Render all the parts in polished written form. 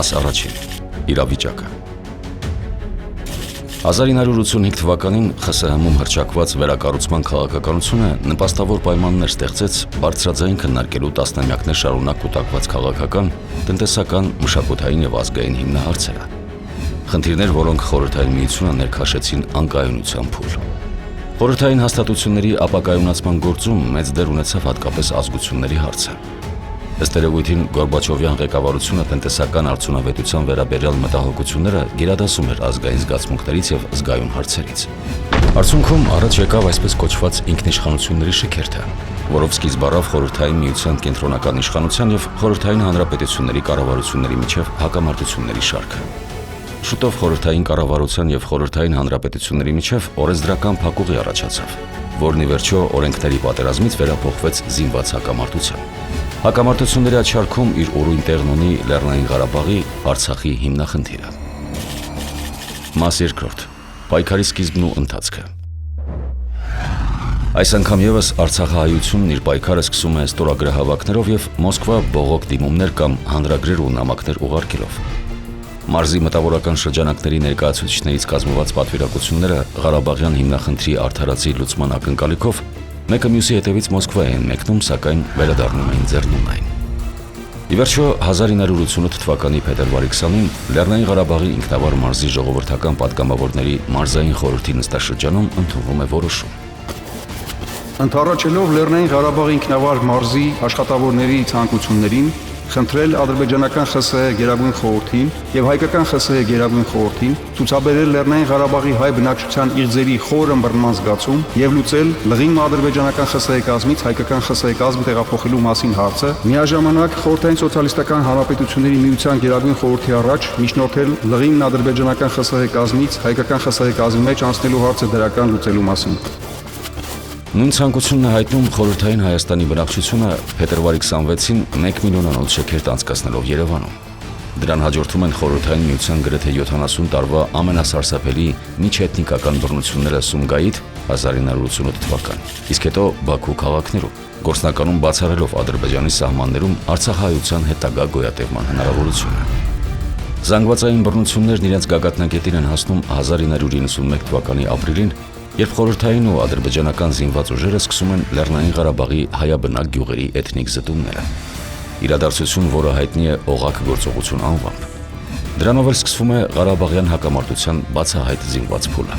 Մաս առաջին. Իրավիճակը։ 1985 թվականին ԽՍՀՄ-ում հռչակված վերակառուցման քաղաքականությունը նպաստավոր պայմաններ ստեղծեց բարձրաձայն քննարկելու տասնամյակներ շարունակ կուտակված քաղաքական, տնտեսական, մշակութային եւ ազգային հիմնահարցերը։ Խնդիրներ, որոնք Խորհրդային Միությունը ներքաշեցին անկայունության փուլ։ Խորհրդային հաստատությունների ապակայունացման գործում մեծ դեր ունեցավ հատկապես ազգությունների հարցը։ Ըստ երևույթին Գորբաչովյան ղեկավարությունը տնտեսական արդյունավետության վերաբերյալ մտահոգությունները գերադասում էր ազգային զգացմունքներից եւ զգայուն հարցերից։ Արդյունքում առաջ եկավ այսպես կոչված ինքնիշխանությունների շքերթը, որով սկիզբ առավ Խորհրդային Միության կենտրոնական իշխանության եւ Խորհրդային Հանրապետությունների կառավարությունների միջև հակամարտությունների շարքը։ Շուտով Խորհրդային կառավարության եւ Խորհրդային Հանրապետությունների միջև օրենսդրական փակուղի առաջացավ, որն ի վերջո օրենքների պատերազմից վերափոխվեց զինված հակամարտության։ Հակամարտությունների աչարքում իր ուրույն տեղն ունի Լեռնային Ղարաբաղի, Արցախի հիմնախնդիրը։ Մաս երկրորդ. պայքարի սկիզբն ու ընթացքը։ Այս անգամ եւս Արցախահայությունն իր պայքարը սկսում է ստորագրահավաքներով եւ Մոսկվա բողոք դիմումներ կամ հանրագրեր ու նամակներ ուղարկելով։ Մարզի մտավորական շրջանակների ներկայացուցիչներից կազմված պատվիրակությունները Ղարաբաղյան հիմնախնդրի արդարացի լուծման ակնկալիքով մեկը մյուսի հետևից Մոսկվա էին մեկնում, սակայն վերադառնում էին Ձեռնունայն։ Ի վերջո 1988 թվականի փետրվարի 20-ին Լեռնային Ղարաբաղի ինքնավար մարզի ժողովրդական պատգամավորների մարզային խորհրդի նստաշրջանում ընդունվում է որոշում։ Ընդառաջելով Լեռնային Ղարաբաղի ինքնավար մարզի աշխատավորների ցանկություններին, խնդրել ադրբեջանական ԽՍՀ Գերագույն խորհրդին եւ հայկական ԽՍՀ Գերագույն խորհրդին ցուցաբերել Լեռնային Ղարաբաղի հայ բնակչության իղձերի խորը ըմբռնման զգացում եւ լուծել լղիմ ադրբեջանական ԽՍՀ կազմից հայկական ԽՍՀ կազմ տեղափոխելու մասին հարցը, միաժամանակ Խորհրդային սոցիալիստական հանրապետությունների միության Գերագույն խորհրդի առաջ միջնորդել լղիմ ադրբեջանական ԽՍՀ կազմից հայկական ԽՍՀ կազմի մեջ անցնելու հարցը դրական լուծելու մասին։ Նույն ցանկությունն է հայտնում Խորհրդային Հայաստանի բնակչությունը փետրվարի 26-ին 1 միլիոնանոց շքերթ անցկացնելով Երևանում։ Դրան հաջորդում են Խորհրդային Միության գրեթե 70 տարվա ամենասարսափելի միջէթնիկական բռնությունները Սումգայիթ 1988 թվական, իսկ հետո Բաքու քաղաքներում, գործնականում բացառելով Ադրբեջանի սահմաններում Արցախահայության հետագա գոյատևման հնարավորությունը։ Զանգվածային բռնություններն իրենց գագաթնակետին են հասնում 1991 թվականի ապրիլին, երբ խորհրդային ու ադրբեջանական զինված ուժերը սկսում են Լեռնային Ղարաբաղի հայաբնակ գյուղերի էթնիկ զտումները։ Իրադարձություն, որը հայտնի է օղակ գործողություն անվամբ։ Դրանով էլ սկսվում է Ղարաբաղյան հակամարտության բացահայտ զինված փուլը։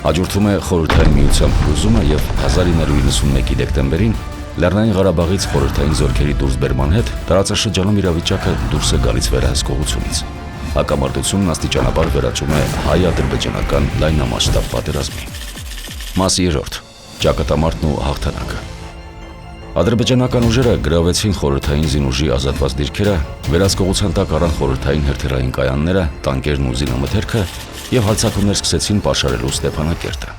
Հաջորդում է Խորհրդային Միության փլուզումը եւ 1991-ի դեկտեմբերին Լեռնային Ղարաբաղից խորհրդային զորքերի դուրսբերման հետ տարածաշրջանում իրավիճակը դուրս է գալիս վերահսկողությունից։ Հակամարտությունն աստիճանաբար վերաճում է հայ-ադրբեջանական լայնամասշտաբ պատերազմի։ Մաս երրորդ. ճակատամարտն ու հաղթանակը։ Ադրբեջանական ուժերը գրավեցին խորհրդային զինուժի ազատված դիրքերը, վերահսկողության տակ առան խորհրդային հրթիռային կայանները, տանկերն ու զինամթերքը եւ հարձակումներ սկսեցին պաշարելու Ստեփանակերտը։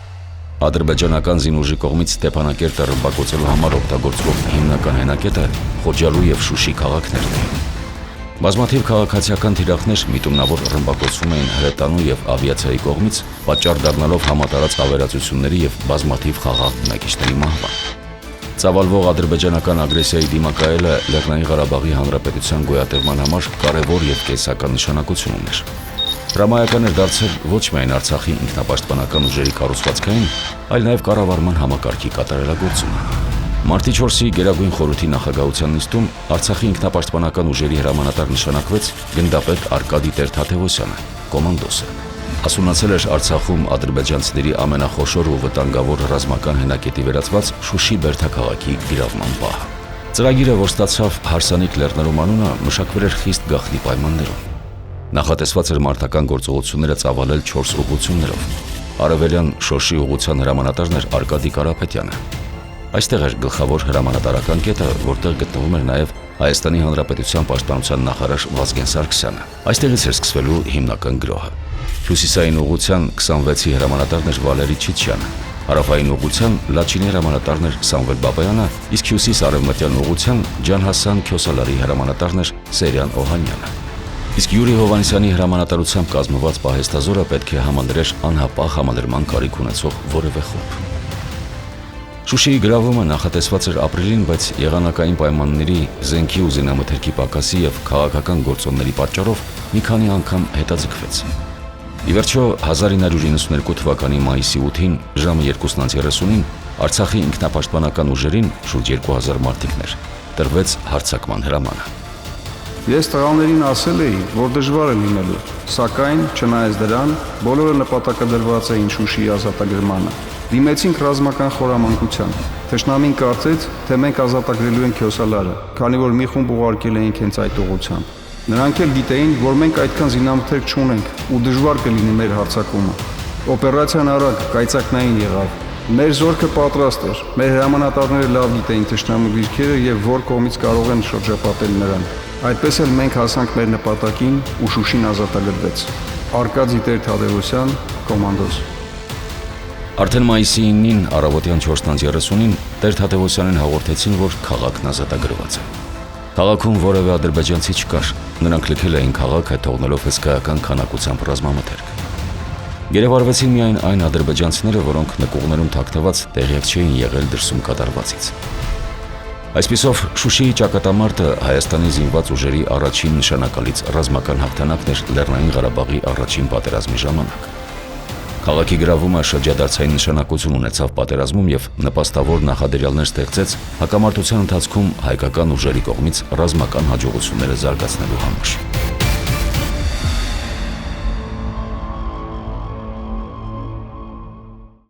Ադրբեջանական զինուժի կողմից Ստեփանակերտը ռմբակոծելու համար օգտագործվող հիմնական հենակետը Խոջալու եւ Շուշի քաղաքներն էին։ Բազմաթիվ քաղաքացիական թիրախներ միտումնավոր ռմբակոծվում էին հրետանու եւ ավիացիայի կողմից, պատճառ դառնալով համատարած ավերածությունների եւ բազմաթիվ խաղաղ բնակիչների մահվան։ Ծավալվող ադրբեջանական ագրեսիայի դիմակայելը Լեռնային Ղարաբաղի Հանրապետության գոյատևման համար կարևոր եւ կենսական նշանակություն ուներ։ Հրամայական էր դարձել ոչ միայն Արցախի ինքնապաշտպանական ուժերի կառուցվածքային, այլ նաեւ կառավարման համակարգի կատարելագործումը։ Մարտի 4-ի Գերագույն խորհրդի նախագահության նիստում Արցախի ինքնապաշտպանական ուժերի հրամանատար նշանակվեց գնդապետ Արկադի Տեր-Թադևոսյանը, կոմանդոսը։ Հասունացել էր Արցախում ադրբեջանցիների ամենախոշոր ու վտանգավոր ռազմական հենակետի վերածված Շուշի Բերդաքաղաքի գրավման պահը։ Ծրագիրը, որ ստացավ Հարսանիք լեռներում անունը, մշակվել էր խիստ գաղտնի պայմաններում։ Նախատեսված էր մարտական գործողությունները ծավալել 4 ուղղություններով։ Արևելյան Շոշի ուղղության հրամանատարն էր Արկադի Կարապետյանը։ Այստեղ էր գլխավոր հրամանատարական կետը, որտեղ գտնվում էր նաև Հայաստանի Հանրապետության պաշտպանության նախարար Վազգեն Սարգսյանը։ Այստեղից էր սկսվելու հիմնական գրոհը։ Հյուսիսային ուղղության 26-ի հրամանատարն էր Վալերի Չիչյանը, հարավային ուղղության Լաչինի հրամանատարն էր Սամվել Բաբայանը, իսկ հյուսիս-արևմտյան ուղղության Ջանհասան Քյոսալարի հրամանատարն էր Սերյան Օհանյանը։ Իսկ Յուրի Հովհաննիսյանի հրամանատարությամբ կազմված պահեստազորը պետք է համադրեր անհապաղ համադրման կարիք ունեցող որևէ խումբ։ Շուշիի գրավումը նախատեսված էր ապրիլին, բայց եղանակային պայմանների, զենքի ու զինամթերքի պակասի եւ քաղաքական գործոնների պատճառով մի քանի անգամ հետաձգվեց։ Ի վերջո 1992 թվականի մայիսի 8-ին ժամը 2:30-ին Արցախի ինքնապաշտպանական ուժերին շուրջ 2000 մարդիկներ տրվեց հարձակման հրամանը։ Ես տղաներին ասել էի, որ դժվար է լինելու, սակայն չնայած դրան, բոլորը նպատակադրված էին Շուշիի ազատագրմանը։ Դիմեցինք ռազմական խորամանկության։ Թշնամին կարծեց, թե մենք ազատագրելու ենք Քյոսալարը, քանի որ մի խումբ ուղարկել էինք հենց այդ ուղղությամբ։ Նրանք էլ գիտեին, որ մենք այդքան զինամթերք չունենք ու դժվար կլինի մեր հարձակումը։ Օպերացիան արագ, կայծակնային եղավ։ Մեր զորքը պատրաստ էր։ Մեր հրամանատարները լավ գիտեին թշնամու դիրքերը եւ որ կողմից կարող են շրջապատել նրան։ Այդպես էլ մենք հասանք մեր նպատակին ու Շուշին ազատագրվեց։ Արկադի Տեր-Թադևոսյան, կոմանդոս։ Արդեն մայիսի 9-ին առավոտյան 4:30-ին Տեր-Թադևոսյանին հաղորդեցին, որ քաղաքն ազատագրված է։ Քաղաքում որևէ ադրբեջանցի չկար։ Նրանք լքել էին քաղաքը, թողնելով հսկայական քանակությամբ ռազմամթերք։ Գերեվարվեցին միայն այն ադրբեջանցիները, որոնք նկուղներում թաքնված տեղյակ չէին եղել դրսում կատարվածից։ Այսպիսով Շուշիի ճակատամարտը Հայաստանի զինված ուժերի առաջին նշանակալից ռազմական հաղթանակն էր Լեռնային Ղարաբաղի առաջին պատերազմի ժամանակ։ Քաղաքի գրավումը շրջադարձային նշանակություն ունեցավ պատերազմում եւ նպաստավոր նախադրյալներ ստեղծեց հակամարտության ընթացքում հայկական ուժերի կողմից ռազմական հաջողությունները զարգացնելու համար։